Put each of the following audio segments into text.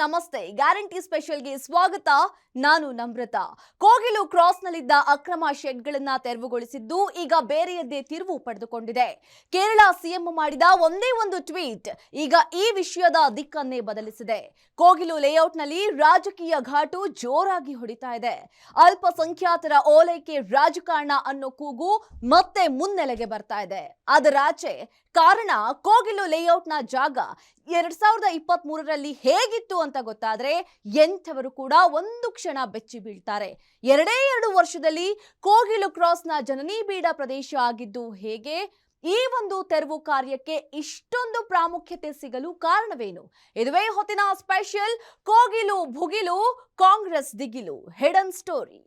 ನಮಸ್ತೆ. ಗ್ಯಾರಂಟಿ ಸ್ಪೆಷಲ್ಗೆ ಸ್ವಾಗತ. ನಾನು ನಮ್ರತಾ. ಕೋಗಿಲು ಕ್ರಾಸ್ನಲ್ಲಿದ್ದ ಅಕ್ರಮ ಶೆಡ್ಗಳನ್ನ ತೆರವುಗೊಳಿಸಿದ್ದು ಈಗ ಬೇರೆಯದ್ದೇ ತಿರುವು ಪಡೆದುಕೊಂಡಿದೆ. ಕೇರಳ ಸಿಎಂ ಮಾಡಿದ ಒಂದೇ ಒಂದು ಟ್ವೀಟ್ ಈಗ ಈ ವಿಷಯದ ದಿಕ್ಕನ್ನೇ ಬದಲಿಸಿದೆ. ಕೋಗಿಲು ಲೇಔಟ್ನಲ್ಲಿ ರಾಜಕೀಯ ಘಾಟು ಜೋರಾಗಿ ಹೊಡಿತಾ ಇದೆ. ಅಲ್ಪಸಂಖ್ಯಾತರ ಓಲೈಕೆ ರಾಜಕಾರಣ ಅನ್ನೋ ಕೂಗು ಮತ್ತೆ ಮುನ್ನೆಲೆಗೆ ಬರ್ತಾ ಇದೆ. ಅದರಾಚೆ ಕಾರಣ ಕೋಗಿಲು ಲೇಔಟ್ನ ಜಾಗ 2023ರಲ್ಲಿ ಹೇಗಿತ್ತು ಅಂತ ಗೊತ್ತಾದ್ರೆ ಎಂಥವರು ಕೂಡ ಒಂದು ಕ್ಷಣ ಬೆಚ್ಚಿ ಬೀಳ್ತಾರೆ. 2 ವರ್ಷದಲ್ಲಿ ಕೋಗಿಲು ಕ್ರಾಸ್ನ ಜನನಿಬಿಡ ಪ್ರದೇಶ ಆಗಿದ್ದು ಹೇಗೆ? ಈ ಒಂದು ತೆರವು ಕಾರ್ಯಕ್ಕೆ ಇಷ್ಟೊಂದು ಪ್ರಾಮುಖ್ಯತೆ ಸಿಗಲು ಕಾರಣವೇನು? ಇದುವೇ ಹೊತ್ತಿನ ಸ್ಪೆಷಲ್ ಕೋಗಿಲು ಭುಗಿಲು ಕಾಂಗ್ರೆಸ್ ದಿಗಿಲು ಹಿಡನ್ ಸ್ಟೋರಿ.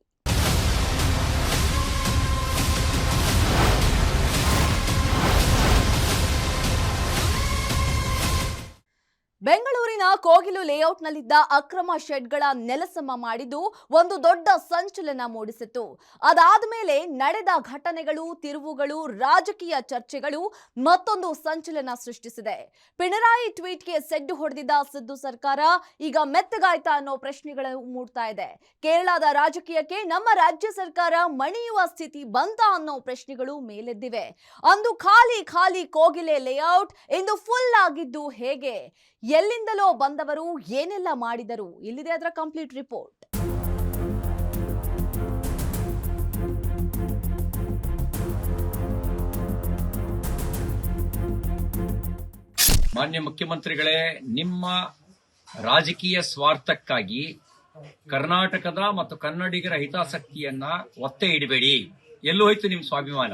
ಬೆಂಗಳೂರಿನ ಕೋಗಿಲು ಲೇಔಟ್ನಲ್ಲಿದ್ದ ಅಕ್ರಮ ಶೆಡ್ಗಳ ನೆಲಸಮ ಮಾಡಿದ್ದು ಒಂದು ದೊಡ್ಡ ಸಂಚಲನ ಮೂಡಿಸಿತ್ತು. ಅದಾದ ಮೇಲೆ ನಡೆದ ಘಟನೆಗಳು, ತಿರುವುಗಳು, ರಾಜಕೀಯ ಚರ್ಚೆಗಳು ಮತ್ತೊಂದು ಸಂಚಲನ ಸೃಷ್ಟಿಸಿದೆ. ಪಿಣರಾಯಿ ಟ್ವೀಟ್ಗೆ ಸೆಡ್ಡು ಹೊಡೆದಿದ್ದ ಸಿದ್ದು ಸರ್ಕಾರ ಈಗ ಮೆತ್ತಗಾಯ್ತಾ ಅನ್ನೋ ಪ್ರಶ್ನೆಗಳು ಮೂಡ್ತಾ ಇದೆ. ಕೇರಳದ ರಾಜಕೀಯಕ್ಕೆ ನಮ್ಮ ರಾಜ್ಯ ಸರ್ಕಾರ ಮಣಿಯುವ ಸ್ಥಿತಿ ಬಂತ ಅನ್ನೋ ಪ್ರಶ್ನೆಗಳು ಮೇಲೆದ್ದಿವೆ. ಅಂದು ಖಾಲಿ ಖಾಲಿ ಕೋಗಿಲೆ ಲೇಔಟ್ ಇಂದು ಫುಲ್ ಆಗಿದ್ದು ಹೇಗೆ? ಎಲ್ಲಿಂದಲೋ ಬಂದವರು ಏನೆಲ್ಲ ಮಾಡಿದರು? ಇಲ್ಲಿದೆ ಅದರ ಕಂಪ್ಲೀಟ್ ರಿಪೋರ್ಟ್. ಮಾನ್ಯ ಮುಖ್ಯಮಂತ್ರಿಗಳೇ, ನಿಮ್ಮ ರಾಜಕೀಯ ಸ್ವಾರ್ಥಕ್ಕಾಗಿ ಕರ್ನಾಟಕದ ಮತ್ತು ಕನ್ನಡಿಗರ ಹಿತಾಸಕ್ತಿಯನ್ನ ಒತ್ತೆ ಇಡಬೇಡಿ. ಎಲ್ಲೂ ಹೋಯ್ತು ನಿಮ್ಮ ಸ್ವಾಭಿಮಾನ?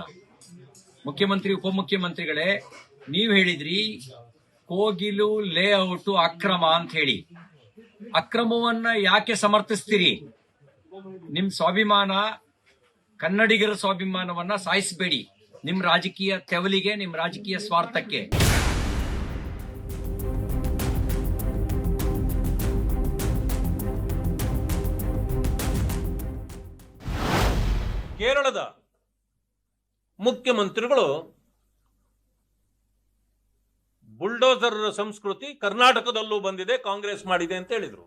ಮುಖ್ಯಮಂತ್ರಿ, ಉಪಮುಖ್ಯಮಂತ್ರಿಗಳೇ, ನೀವು ಹೇಳಿದ್ರಿ ಕೋಗಿಲು ಲೇಔಟ್ ಅಕ್ರಮ ಅಂತ ಹೇಳಿ. ಅಕ್ರಮವನ್ನ ಯಾಕೆ ಸಮರ್ಥಿಸ್ತೀರಿ? ನಿಮ್ ಸ್ವಾಭಿಮಾನ, ಕನ್ನಡಿಗರ ಸ್ವಾಭಿಮಾನವನ್ನ ಸಾಯಿಸಬೇಡಿ ನಿಮ್ ರಾಜಕೀಯ ತೆವಲಿಗೆ, ನಿಮ್ ರಾಜಕೀಯ ಸ್ವಾರ್ಥಕ್ಕೆ. ಕೇರಳದ ಮುಖ್ಯಮಂತ್ರಿಗಳು ಬುಲ್ಡೋಸರ್ ಸಂಸ್ಕೃತಿ ಕರ್ನಾಟಕದಲ್ಲೂ ಬಂದಿದೆ, ಕಾಂಗ್ರೆಸ್ ಮಾಡಿದೆ ಅಂತ ಹೇಳಿದ್ರು.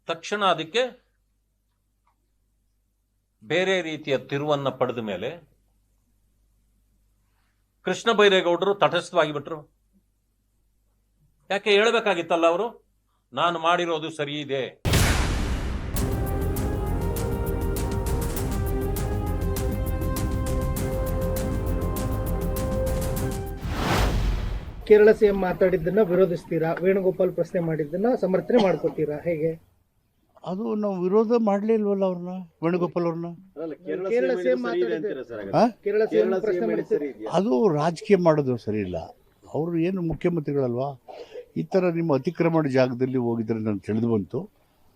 ತಕ್ಷಣ ಅದಕ್ಕೆ ಬೇರೆ ರೀತಿಯ ತಿರುವನ್ನ ಪಡೆದ ಮೇಲೆ ಕೃಷ್ಣ ಬೈರೇಗೌಡರು ತಟಸ್ಥವಾಗಿ ಬಿಟ್ರು. ಯಾಕೆ ಹೇಳಬೇಕಾಗಿತ್ತಲ್ಲ ಅವರು, ನಾನು ಮಾಡಿರೋದು ಸರಿ ಇದೆ. ಕೇರಳ ಸಿಎಂ ಮಾತಾಡಿದ್ದನ್ನ ವಿರೋಧಿಸ್ತೀರಾ? ವೇಣುಗೋಪಾಲ್ ಪ್ರಶ್ನೆ ಮಾಡಿದ್ದನ್ನ ಸಮರ್ಥನೆ ಮಾಡ್ಕೋತೀರಾ? ಹೇಗೆ? ಅದು ನಾವು ವಿರೋಧ ಮಾಡಲಿಲ್ವಲ್ಲ ಅವ್ರನ್ನ, ವೇಣುಗೋಪಾಲ್ ಅವ್ರನ್ನ. ಕೇರಳ ಸಿಎಂ ಪ್ರಶ್ನೆ ಮಾಡಿದ್ದಾರೆ. ಅದು ರಾಜಕೀಯ ಮಾಡೋದು ಸರಿ ಇಲ್ಲ. ಅವರು ಏನು ಮುಖ್ಯಮಂತ್ರಿಗಳಲ್ವಾ? ಈ ಥರ ನಿಮ್ಮ ಅತಿಕ್ರಮಣ ಜಾಗದಲ್ಲಿ ಹೋಗಿದ್ರೆ ನಾನು ತಿಳಿದು ಬಂತು.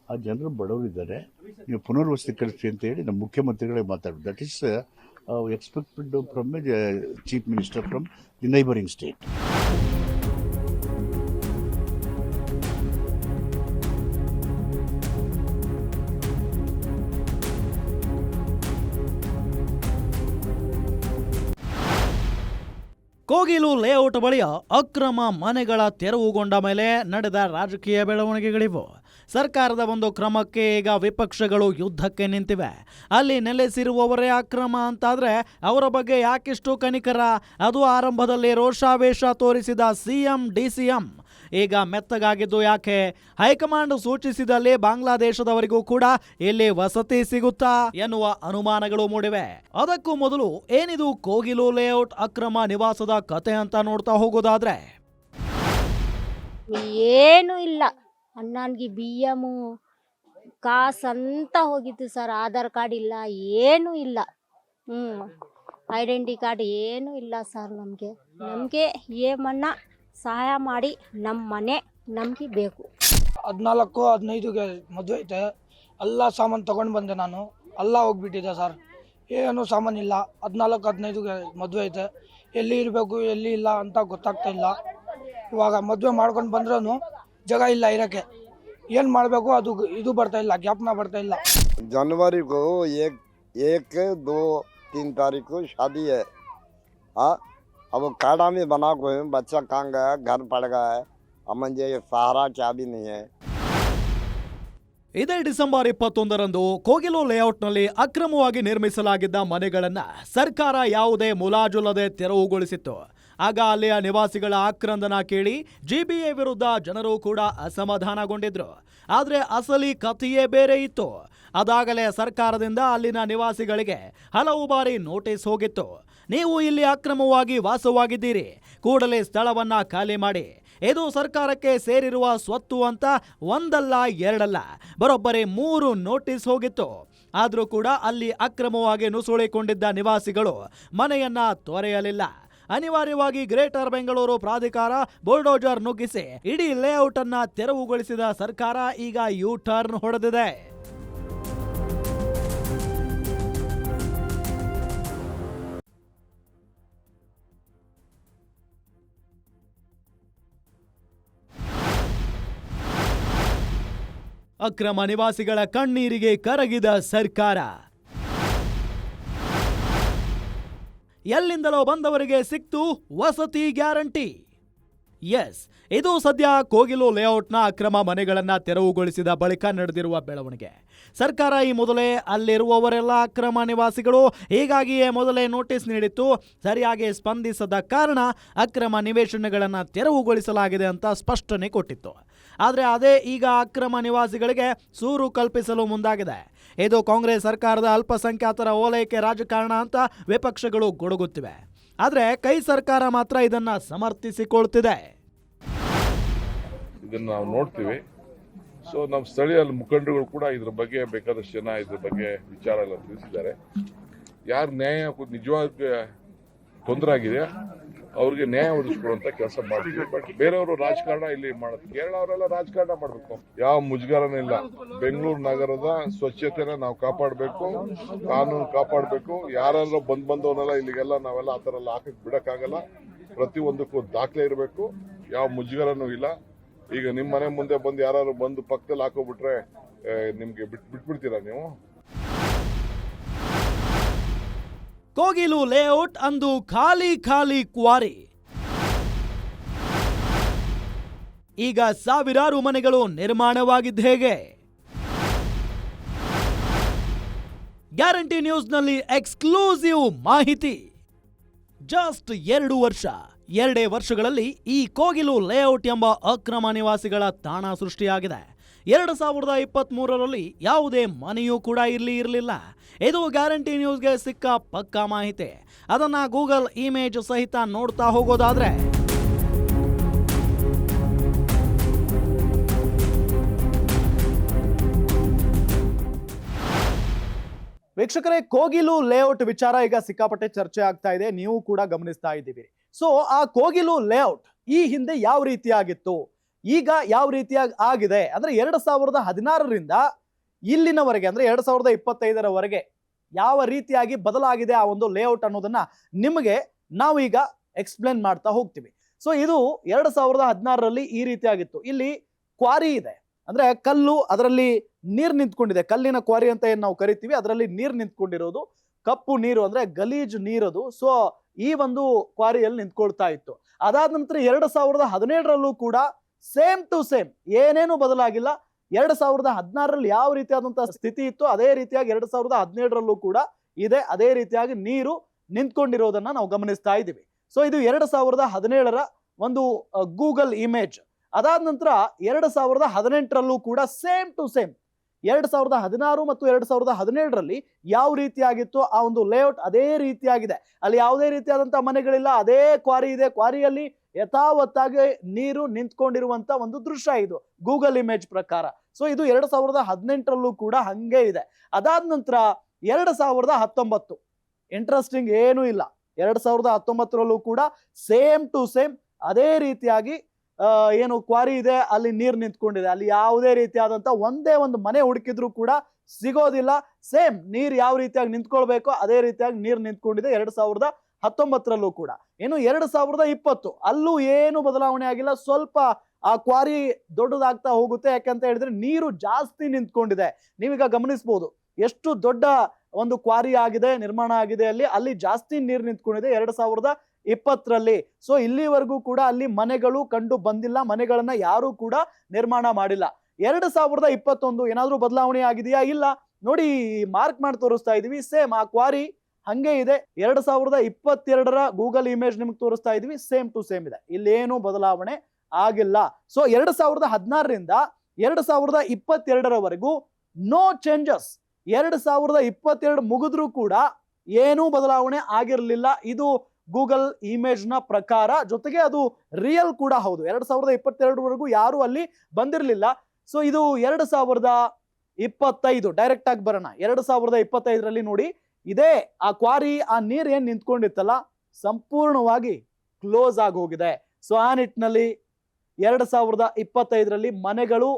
ಆ ಜನರು ಬಡವರಿದ್ದಾರೆ, ನೀವು ಪುನರ್ವಸತಿ ಕಳಿಸಿ ಅಂತ ಹೇಳಿ ನಮ್ಮ ಮುಖ್ಯಮಂತ್ರಿಗಳೇ ಮಾತಾಡೋದು. That is expected from A chief minister from the neighbouring state. Kogilu layout ಬಳಿಯ ಅಕ್ರಮ ಮನೆಗಳ ತೆರವುಗೊಂಡ ಮೇಲೆ ನಡೆದ ರಾಜಕೀಯ ಬೆಳವಣಿಗೆಗಳಿವು. ಸರ್ಕಾರದ ಒಂದು ಕ್ರಮಕ್ಕೆ ಈಗ ವಿಪಕ್ಷಗಳು ಯುದ್ಧಕ್ಕೆ ನಿಂತಿವೆ. ಅಲ್ಲಿ ನೆಲೆಸಿರುವವರೇ ಅಕ್ರಮ ಅಂತಾದ್ರೆ ಅವರ ಬಗ್ಗೆ ಯಾಕಿಷ್ಟು ಕನಿಕರ? ಅದು ಆರಂಭದಲ್ಲಿ ರೋಷಾವೇಶ ತೋರಿಸಿದ ಸಿಎಂ, ಡಿಸಿಎಂ ಈಗ ಮೆತ್ತಗಾಗಿದ್ದು ಯಾಕೆ? ಹೈಕಮಾಂಡ್ ಸೂಚಿಸಿದಲ್ಲಿ ಬಾಂಗ್ಲಾದೇಶದವರಿಗೂ ಕೂಡ ಇಲ್ಲಿ ವಸತಿ ಸಿಗುತ್ತಾ ಎನ್ನುವ ಅನುಮಾನಗಳು ಮೂಡಿವೆ. ಅದಕ್ಕೂ ಮೊದಲು ಏನಿದು ಕೋಗಿಲು ಲೇಔಟ್ ಅಕ್ರಮ ನಿವಾಸದ ಕತೆ ಅಂತ ನೋಡ್ತಾ ಹೋಗೋದಾದ್ರೆ, ಏನು ಇಲ್ಲ, ಅಣ್ಣನ್ಗೆ ಬಿಎಮ್ಮು ಕಾಸಂತ ಹೋಗಿತ್ತು ಸರ್. ಆಧಾರ್ ಕಾರ್ಡ್ ಇಲ್ಲ, ಏನೂ ಇಲ್ಲ. ಐಡೆಂಟಿ ಕಾರ್ಡ್ ಏನೂ ಇಲ್ಲ ಸರ್. ನಮಗೆ ಏಮನ್ನ ಸಹಾಯ ಮಾಡಿ, ನಮ್ಮ ಮನೆ ನಮಗೆ ಬೇಕು. 14-15ಗೆ ಮದುವೆ ಐತೆ. ಎಲ್ಲ ಸಾಮಾನು ತೊಗೊಂಡು ಬಂದೆ ನಾನು. ಎಲ್ಲ ಹೋಗ್ಬಿಟ್ಟಿದೆ ಸರ್, ಏನು ಸಾಮಾನಿಲ್ಲ. 14-15ಗೆ ಮದುವೆ ಐತೆ. ಎಲ್ಲಿ ಇರಬೇಕು ಎಲ್ಲಿ ಇಲ್ಲ ಅಂತ ಗೊತ್ತಾಗ್ತಾ ಇಲ್ಲ. ಇವಾಗ ಮದುವೆ ಮಾಡ್ಕೊಂಡು ಬಂದ್ರೂ ಜಾಗ ಇಲ್ಲ ಇರೋಕ್ಕೆ. ಏನು ಮಾಡಬೇಕು ಅದು ಇದು ಬರ್ತಾ ಇಲ್ಲ, ಜ್ಞಾಪನ ಬರ್ತಾ ಇಲ್ಲ. जनवरी को 1, 2, 3 तारीख को शादी है। हाँ, अब काड़ा में बना को बच्चा कहाँ गया, घर पड़ गया है, मुझे सहारा क्या भी नहीं है। ಇದೇ ಡಿಸೆಂಬರ್ 21ರಂದು ಕೋಗಿಲು ಲೇಔಟ್ನಲ್ಲಿ ಅಕ್ರಮವಾಗಿ ನಿರ್ಮಿಸಲಾಗಿದ್ದ ಮನೆಗಳನ್ನ ಸರ್ಕಾರ ಯಾವುದೇ ಮುಲಾಜಿಲ್ಲದೆ ತೆರವುಗೊಳಿಸಿತ್ತು. ಆಗ ಅಲ್ಲಿಯ ನಿವಾಸಿಗಳ ಆಕ್ರಂದನ ಕೇಳಿ ಜಿಬಿಎ ವಿರುದ್ಧ ಜನರು ಕೂಡ ಅಸಮಾಧಾನಗೊಂಡಿದ್ರು. ಆದರೆ ಅಸಲಿ ಕಥೆಯೇ ಬೇರೆ ಇತ್ತು. ಅದಾಗಲೇ ಸರ್ಕಾರದಿಂದ ಅಲ್ಲಿನ ನಿವಾಸಿಗಳಿಗೆ ಹಲವು ಬಾರಿ ನೋಟಿಸ್ ಹೋಗಿತ್ತು. ನೀವು ಇಲ್ಲಿ ಅಕ್ರಮವಾಗಿ ವಾಸವಾಗಿದ್ದೀರಿ, ಕೂಡಲೇ ಸ್ಥಳವನ್ನ ಖಾಲಿ ಮಾಡಿ, ಇದು ಸರ್ಕಾರಕ್ಕೆ ಸೇರಿರುವ ಸ್ವತ್ತು ಅಂತ ಒಂದಲ್ಲ ಎರಡಲ್ಲ ಬರೋಬ್ಬರಿ 3 ನೋಟಿಸ್ ಹೋಗಿತ್ತು. ಆದರೂ ಕೂಡ ಅಲ್ಲಿ ಅಕ್ರಮವಾಗಿ ನುಸುಳಿಕೊಂಡಿದ್ದ ನಿವಾಸಿಗಳು ಮನೆಯನ್ನ ತೊರೆಯಲಿಲ್ಲ. ಅನಿವಾರ್ಯವಾಗಿ ಗ್ರೇಟರ್ ಬೆಂಗಳೂರು ಪ್ರಾಧಿಕಾರ ಬುಲ್ಡೋಜರ್ ನುಗ್ಗಿಸಿ ಇಡೀ ಲೇಔಟ್ ಅನ್ನ ತೆರವುಗೊಳಿಸಿದ ಸರ್ಕಾರ ಈಗ ಯೂ ಟರ್ನ್ ಹೊಡೆದಿದೆ. ಅಕ್ರಮ ನಿವಾಸಿಗಳ ಕಣ್ಣೀರಿಗೆ ಕರಗಿದ ಸರ್ಕಾರ. ಎಲ್ಲಿಂದಲೋ ಬಂದವರಿಗೆ ಸಿಕ್ತು ವಸತಿ ಗ್ಯಾರಂಟಿ. ಎಸ್, ಇದು ಸದ್ಯ ಕೋಗಿಲು ಲೇಔಟ್ನ ಅಕ್ರಮ ಮನೆಗಳನ್ನ ತೆರವುಗೊಳಿಸಿದ ಬಳಿಕ ನಡೆದಿರುವ ಬೆಳವಣಿಗೆ. ಸರ್ಕಾರ ಈ ಮೊದಲೇ ಅಲ್ಲಿರುವವರೆಲ್ಲ ಅಕ್ರಮ ನಿವಾಸಿಗಳು, ಹೀಗಾಗಿಯೇ ಮೊದಲೇ ನೋಟಿಸ್ ನೀಡಿತ್ತು. ಸರಿಯಾಗಿ ಸ್ಪಂದಿಸದ ಕಾರಣ ಅಕ್ರಮ ನಿವೇಶನಗಳನ್ನು ತೆರವುಗೊಳಿಸಲಾಗಿದೆ ಅಂತ ಸ್ಪಷ್ಟನೆ ಕೊಟ್ಟಿತ್ತು. ಆದರೆ ಅದೇ ಈಗ ಅಕ್ರಮ ನಿವಾಸಿಗಳಿಗೆ ಸೂರು ಕಲ್ಪಿಸಲು ಮುಂದಾಗಿದೆ. ಇದು ಕಾಂಗ್ರೆಸ್ ಸರ್ಕಾರದ ಅಲ್ಪಸಂಖ್ಯಾತರ ಓಲೈಕೆ ರಾಜಕಾರಣ ಅಂತ ವಿಪಕ್ಷಗಳು ಗುಡುಗುತ್ತಿವೆ. ಆದರೆ ಕೈ ಸರ್ಕಾರ ಮಾತ್ರ ಇದನ್ನ ಸಮರ್ಥಿಸಿಕೊಳ್ತಿದೆ. ಇದನ್ನ ನಾವು ನೋಡ್ತೀವಿ. ಸೊ ನಮ್ಮ ಸ್ಥಳೀಯ ಮುಖಂಡರುಗಳು ಕೂಡ ಇದ್ರ ಬಗ್ಗೆ ಬೇಕಾದಷ್ಟು ಜನ ಇದ್ರ ಬಗ್ಗೆ ವಿಚಾರ ಎಲ್ಲ ತಿಳಿಸಿದ್ದಾರೆ. ಯಾರು ನ್ಯಾಯ ನಿಜವಾಗಿ ತೊಂದರೆ ಆಗಿದೆ ಅವ್ರಿಗೆ ನ್ಯಾಯ ಒದಗಿಸ್ಕೊಡುವಂತ ಕೆಲಸ ಮಾಡ್ತೀವಿ. ಬಟ್ ಬೇರೆಯವರು ರಾಜಕಾರಣ ಇಲ್ಲಿ ಮಾಡುತ್ತೆ. ಕೇರಳ ಅವರೆಲ್ಲ ರಾಜಕಾರಣ ಮಾಡಬೇಕು, ಯಾವ ಮುಜುಗರನೂ ಇಲ್ಲ. ಬೆಂಗಳೂರು ನಗರದ ಸ್ವಚ್ಛತೆನ ನಾವು ಕಾಪಾಡಬೇಕು, ಕಾನೂನು ಕಾಪಾಡಬೇಕು. ಯಾರೆಲ್ಲ ಬಂದವನ್ನೆಲ್ಲ ಇಲ್ಲಿಗೆಲ್ಲ ನಾವೆಲ್ಲ ಆ ಥರ ಎಲ್ಲ ಹಾಕಕ್ಕೆ ಬಿಡಕ್ಕಾಗಲ್ಲ. ಪ್ರತಿಯೊಂದಕ್ಕೂ ದಾಖಲೆ ಇರಬೇಕು, ಯಾವ ಮುಜುಗರನೂ ಇಲ್ಲ. ಈಗ ನಿಮ್ಮ ಮನೆ ಮುಂದೆ ಬಂದು ಯಾರು ಬಂದು ಪಕ್ಕದಲ್ಲಿ ಹಾಕೋಬಿಟ್ರೆ ನಿಮ್ಗೆ ಬಿಟ್ಬಿಡ್ತೀರಾ ನೀವು? ಕೋಗಿಲು ಲೇಔಟ್ ಅಂದು ಖಾಲಿ ಕ್ವಾರಿ. ಈಗ ಸಾವಿರಾರು ಮನೆಗಳು ನಿರ್ಮಾಣವಾಗಿದ್ದ ಹೇಗೆ? ಗ್ಯಾರಂಟಿ ನ್ಯೂಸ್ನಲ್ಲಿ ಎಕ್ಸ್ಕ್ಲೂಸಿವ್ ಮಾಹಿತಿ. ಜಸ್ಟ್ 2 ವರ್ಷಗಳಲ್ಲಿ ಈ ಕೋಗಿಲು ಲೇಔಟ್ ಎಂಬ ಅಕ್ರಮ ನಿವಾಸಿಗಳ ತಾಣ ಸೃಷ್ಟಿಯಾಗಿದೆ. 2023ರಲ್ಲಿ ಯಾವುದೇ ಮನೆಯೂ ಕೂಡ ಇಲ್ಲಿ ಇರಲಿಲ್ಲ. ಇದು ಗ್ಯಾರಂಟಿ ನ್ಯೂಸ್ಗೆ ಸಿಕ್ಕ ಪಕ್ಕಾ ಮಾಹಿತಿ. ಅದನ್ನ ಗೂಗಲ್ ಇಮೇಜ್ ಸಹಿತ ನೋಡ್ತಾ ಹೋಗೋದಾದ್ರೆ ವೀಕ್ಷಕರೇ, ಕೋಗಿಲು ಲೇಔಟ್ ವಿಚಾರ ಈಗ ಸಿಕ್ಕಾಪಟ್ಟೆ ಚರ್ಚೆ ಆಗ್ತಾ ಇದೆ, ನೀವು ಕೂಡ ಗಮನಿಸ್ತಾ ಇದ್ದೀವಿ. ಸೊ ಆ ಕೋಗಿಲು ಲೇಔಟ್ ಈ ಹಿಂದೆ ಯಾವ ರೀತಿಯಾಗಿತ್ತು, ಈಗ ಯಾವ ರೀತಿಯಾಗಿ ಆಗಿದೆ ಅಂದ್ರೆ 2016ರಿಂದ ಇಲ್ಲಿನವರೆಗೆ ಅಂದ್ರೆ 2025ರವರೆಗೆ ಯಾವ ರೀತಿಯಾಗಿ ಬದಲಾಗಿದೆ ಆ ಒಂದು ಲೇಔಟ್ ಅನ್ನೋದನ್ನ ನಿಮಗೆ ನಾವು ಈಗ ಎಕ್ಸ್ಪ್ಲೇನ್ ಮಾಡ್ತಾ ಹೋಗ್ತೀವಿ. ಸೊ ಇದು 2016ರಲ್ಲಿ ಈ ರೀತಿಯಾಗಿತ್ತು. ಇಲ್ಲಿ ಕ್ವಾರಿ ಇದೆ, ಅಂದ್ರೆ ಕಲ್ಲು, ಅದರಲ್ಲಿ ನೀರು ನಿಂತ್ಕೊಂಡಿದೆ. ಕಲ್ಲಿನ ಕ್ವಾರಿ ಅಂತ ಏನ್ ನಾವು ಕರಿತೀವಿ, ಅದರಲ್ಲಿ ನೀರು ನಿಂತ್ಕೊಂಡಿರೋದು, ಕಪ್ಪು ನೀರು ಅಂದ್ರೆ ಗಲೀಜು ನೀರದು. ಸೊ ಈ ಒಂದು ಕ್ವಾರಿಯಲ್ಲಿ ನಿಂತ್ಕೊಳ್ತಾ ಇತ್ತು. ಅದಾದ ನಂತರ 2017ರಲ್ಲೂ ಕೂಡ ಸೇಮ್ ಟು ಸೇಮ್ ಏನೇನು ಬದಲಾಗಿಲ್ಲ. 2016ರಲ್ಲಿ ಯಾವ ರೀತಿಯಾದಂತಹ ಸ್ಥಿತಿ ಇತ್ತು ಅದೇ ರೀತಿಯಾಗಿ 2017ರಲ್ಲೂ ಕೂಡ ಇದೆ. ಅದೇ ರೀತಿಯಾಗಿ ನೀರು ನಿಂತ್ಕೊಂಡಿರೋದನ್ನ ನಾವು ಗಮನಿಸ್ತಾ ಇದ್ದೀವಿ. ಸೊ ಇದು 2017ರ ಒಂದು ಗೂಗಲ್ ಇಮೇಜ್. ಅದಾದ ನಂತರ 2018ರಲ್ಲೂ ಕೂಡ ಸೇಮ್ ಟು ಸೇಮ್ 2016 ಮತ್ತು 2017ರಲ್ಲಿ ಯಾವ ರೀತಿಯಾಗಿತ್ತು ಆ ಒಂದು ಲೇಔಟ್ ಅದೇ ರೀತಿಯಾಗಿದೆ. ಅಲ್ಲಿ ಯಾವುದೇ ರೀತಿಯಾದಂತಹ ಮನೆಗಳಿಲ್ಲ, ಅದೇ ಕ್ವಾರಿ ಇದೆ. ಕ್ವಾರಿಯಲ್ಲಿ ಯಥಾವತ್ತಾಗಿ ನೀರು ನಿಂತ್ಕೊಂಡಿರುವಂತ ಒಂದು ದೃಶ್ಯ ಇದು ಗೂಗಲ್ ಇಮೇಜ್ ಪ್ರಕಾರ. ಸೊ ಇದು 2018ರಲ್ಲೂ ಕೂಡ ಹಂಗೆ ಇದೆ. ಅದಾದ ನಂತರ 2019 ಇಂಟ್ರೆಸ್ಟಿಂಗ್ ಏನೂ ಇಲ್ಲ. 2019ರಲ್ಲೂ ಕೂಡ ಸೇಮ್ ಟು ಸೇಮ್ ಅದೇ ರೀತಿಯಾಗಿ ಏನು ಕ್ವಾರಿ ಇದೆ, ಅಲ್ಲಿ ನೀರು ನಿಂತ್ಕೊಂಡಿದೆ. ಅಲ್ಲಿ ಯಾವುದೇ ರೀತಿಯಾದಂತ ಒಂದೇ ಒಂದು ಮನೆ ಹುಡುಕಿದ್ರು ಕೂಡ ಸಿಗೋದಿಲ್ಲ. ಸೇಮ್ ನೀರು ಯಾವ ರೀತಿಯಾಗಿ ನಿಂತ್ಕೊಳ್ಬೇಕೋ ಅದೇ ರೀತಿಯಾಗಿ ನೀರು ನಿಂತ್ಕೊಂಡಿದೆ 2019ರಲ್ಲೂ ಕೂಡ. ಇನ್ನು 2020 ಅಲ್ಲೂ ಏನು ಬದಲಾವಣೆ ಆಗಿಲ್ಲ. ಸ್ವಲ್ಪ ಆ ಕ್ವಾರಿ ದೊಡ್ಡದಾಗ್ತಾ ಹೋಗುತ್ತೆ. ಯಾಕಂತ ಹೇಳಿದ್ರೆ ನೀರು ಜಾಸ್ತಿ ನಿಂತ್ಕೊಂಡಿದೆ. ನೀವೀಗ ಗಮನಿಸಬಹುದು ಎಷ್ಟು ದೊಡ್ಡ ಒಂದು ಕ್ವಾರಿ ಆಗಿದೆ, ನಿರ್ಮಾಣ ಆಗಿದೆ. ಅಲ್ಲಿ ಜಾಸ್ತಿ ನೀರು ನಿಂತ್ಕೊಂಡಿದೆ. 2020ರಲ್ಲಿ. ಸೊ ಇಲ್ಲಿವರೆಗೂ ಕೂಡ ಅಲ್ಲಿ ಮನೆಗಳು ಕಂಡು ಬಂದಿಲ್ಲ, ಮನೆಗಳನ್ನ ಯಾರು ಕೂಡ ನಿರ್ಮಾಣ ಮಾಡಿಲ್ಲ. 2021 ಏನಾದ್ರೂ ಬದಲಾವಣೆ ಆಗಿದೆಯಾ? ಇಲ್ಲ. ನೋಡಿ, ಮಾರ್ಕ್ ಮಾಡಿ ತೋರಿಸ್ತಾ ಇದೀವಿ, ಸೇಮ್ ಆ ಕ್ವಾರಿ ಹಂಗೆ ಇದೆ. 2022ರ ಗೂಗಲ್ ಇಮೇಜ್ ನಿಮ್ಗೆ ತೋರಿಸ್ತಾ ಇದೀವಿ, ಸೇಮ್ ಟು ಸೇಮ್ ಇದೆ, ಇಲ್ಲೇನು ಬದಲಾವಣೆ ಆಗಿಲ್ಲ. ಸೊ 2016ರಿಂದ 2022ರವರೆಗೂ ನೋ ಚೇಂಜಸ್. 2022 ಮುಗಿದ್ರೂ ಕೂಡ ಏನೂ ಬದಲಾವಣೆ ಆಗಿರಲಿಲ್ಲ. ಇದು ಗೂಗಲ್ ಇಮೇಜ್ ನ ಪ್ರಕಾರ, ಜೊತೆಗೆ ಅದು ರಿಯಲ್ ಕೂಡ ಹೌದು. 2022ವರೆಗೂ ಯಾರು ಅಲ್ಲಿ ಬಂದಿರಲಿಲ್ಲ. ಸೊ ಇದು 2025 ಡೈರೆಕ್ಟ್ ಆಗಿ ಬರೋಣ. 2025ರಲ್ಲಿ ನೋಡಿ, ಇದೇ ಆ ಕ್ವಾರಿ, ಆ ನೀರ್ ಏನ್ ನಿಂತ್ಕೊಂಡಿತ್ತಲ್ಲ, ಸಂಪೂರ್ಣವಾಗಿ ಕ್ಲೋಸ್ ಆಗಿ ಹೋಗಿದೆ. ಸೊ ಆ ನಿಟ್ಟಿನಲ್ಲಿ 2025ರಲ್ಲಿ ಮನೆಗಳು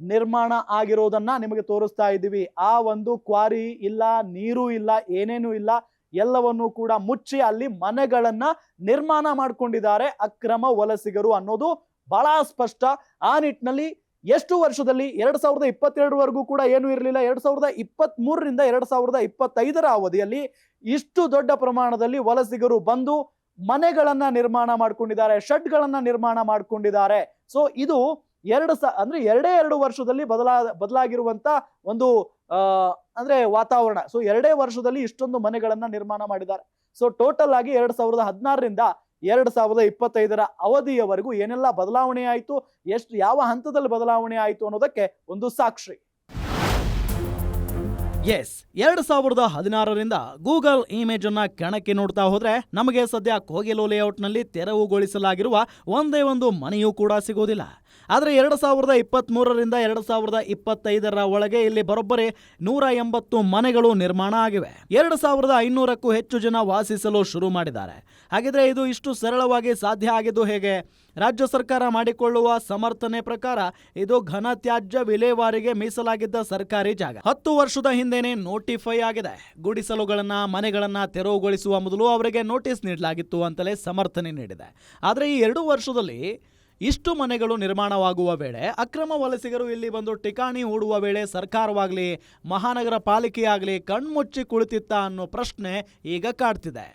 ನಿರ್ಮಾಣ ಆಗಿರೋದನ್ನ ನಿಮಗೆ ತೋರಿಸ್ತಾ ಇದ್ದೀವಿ. ಆ ಒಂದು ಕ್ವಾರಿ ಇಲ್ಲ, ನೀರು ಇಲ್ಲ, ಏನೇನು ಇಲ್ಲ, ಎಲ್ಲವನ್ನೂ ಕೂಡ ಮುಚ್ಚಿ ಅಲ್ಲಿ ಮನೆಗಳನ್ನ ನಿರ್ಮಾಣ ಮಾಡ್ಕೊಂಡಿದ್ದಾರೆ ಅಕ್ರಮ ವಲಸಿಗರು ಅನ್ನೋದು ಬಹಳ ಸ್ಪಷ್ಟ. ಆ ನಿಟ್ಟಿನಲ್ಲಿ ಎಷ್ಟು ವರ್ಷದಲ್ಲಿ 2022ವರೆಗೂ ಕೂಡ ಏನೂ ಇರಲಿಲ್ಲ. 2023ರಿಂದ 2025ರ ಅವಧಿಯಲ್ಲಿ ಇಷ್ಟು ದೊಡ್ಡ ಪ್ರಮಾಣದಲ್ಲಿ ವಲಸಿಗರು ಬಂದು ಮನೆಗಳನ್ನ ನಿರ್ಮಾಣ ಮಾಡ್ಕೊಂಡಿದ್ದಾರೆ, ಶೆಡ್ಗಳನ್ನ ನಿರ್ಮಾಣ ಮಾಡ್ಕೊಂಡಿದ್ದಾರೆ. ಸೊ ಇದು ಅಂದ್ರೆ 2 ವರ್ಷದಲ್ಲಿ ಬದಲಾಗಿರುವಂತ ಒಂದು ಅಂದ್ರೆ ವಾತಾವರಣ. ಸೊ 2 ವರ್ಷದಲ್ಲಿ ಇಷ್ಟೊಂದು ಮನೆಗಳನ್ನ ನಿರ್ಮಾಣ ಮಾಡಿದ್ದಾರೆ. ಸೊ ಟೋಟಲ್ ಆಗಿ 2016ರಿಂದ 2025ರ ಅವಧಿಯವರೆಗೂ ಏನೆಲ್ಲ ಬದಲಾವಣೆ ಆಯಿತು, ಯಾವ ಹಂತದಲ್ಲಿ ಬದಲಾವಣೆ ಆಯಿತು ಅನ್ನೋದಕ್ಕೆ ಒಂದು ಸಾಕ್ಷಿ. ಎಸ್, 2016ರಿಂದ ಗೂಗಲ್ ಇಮೇಜ್ ಅನ್ನ ಕೆಣಕಿ ನೋಡ್ತಾ ಹೋದ್ರೆ ನಮಗೆ ಸದ್ಯ ಕೋಗಿಲು ಲೇಔಟ್ನಲ್ಲಿ ತೆರವುಗೊಳಿಸಲಾಗಿರುವ ಒಂದೇ ಒಂದು ಮನೆಯೂ ಕೂಡ ಸಿಗೋದಿಲ್ಲ. ಆದರೆ 2023ರಿಂದ 2025ರ ಒಳಗೆ ಇಲ್ಲಿ ಬರೋಬ್ಬರಿ 180 ಮನೆಗಳು ನಿರ್ಮಾಣ ಆಗಿವೆ. 2500ಕ್ಕೂ ಹೆಚ್ಚು ಜನ ವಾಸಿಸಲು ಶುರು ಮಾಡಿದ್ದಾರೆ. ಹಾಗಿದ್ರೆ ಇದು ಇಷ್ಟು ಸರಳವಾಗಿ ಸಾಧ್ಯ ಆಗಿದ್ದು ಹೇಗೆ? ರಾಜ್ಯ ಸರ್ಕಾರ ಮಾಡಿಕೊಳ್ಳುವ ಸಮರ್ಥನೆ ಪ್ರಕಾರ ಇದು ಘನತ್ಯಾಜ್ಯ ವಿಲೇವಾರಿಗೆ ಮೀಸಲಾಗಿದ್ದ ಸರ್ಕಾರಿ ಜಾಗ. 10 ವರ್ಷದ ಹಿಂದೆನೆ ನೋಟಿಫೈ ಆಗಿದೆ. ಗುಡಿಸಲುಗಳನ್ನ, ಮನೆಗಳನ್ನ ತೆರವುಗೊಳಿಸುವ ಮೊದಲು ಅವರಿಗೆ ನೋಟಿಸ್ ನೀಡಲಾಗಿತ್ತು ಅಂತಲೇ ಸಮರ್ಥನೆ ನೀಡಿದೆ. ಆದರೆ ಈ 2 ವರ್ಷದಲ್ಲಿ ಇಷ್ಟು ಮನೆಗಳು ನಿರ್ಮಾಣವಾಗುವ ವೇಳೆ, ಅಕ್ರಮ ವಲಸಿಗರು ಇಲ್ಲಿ ಬಂದು ಠಿಕಾಣಿ ಹೂಡುವ ವೇಳೆ ಸರ್ಕಾರವಾಗಲಿ ಮಹಾನಗರ ಪಾಲಿಕೆಯಾಗಲಿ ಕಣ್ಮುಚ್ಚಿ ಕುಳಿತಿತ್ತ ಅನ್ನೋ ಪ್ರಶ್ನೆ ಈಗ ಕಾಡ್ತಿದೆ.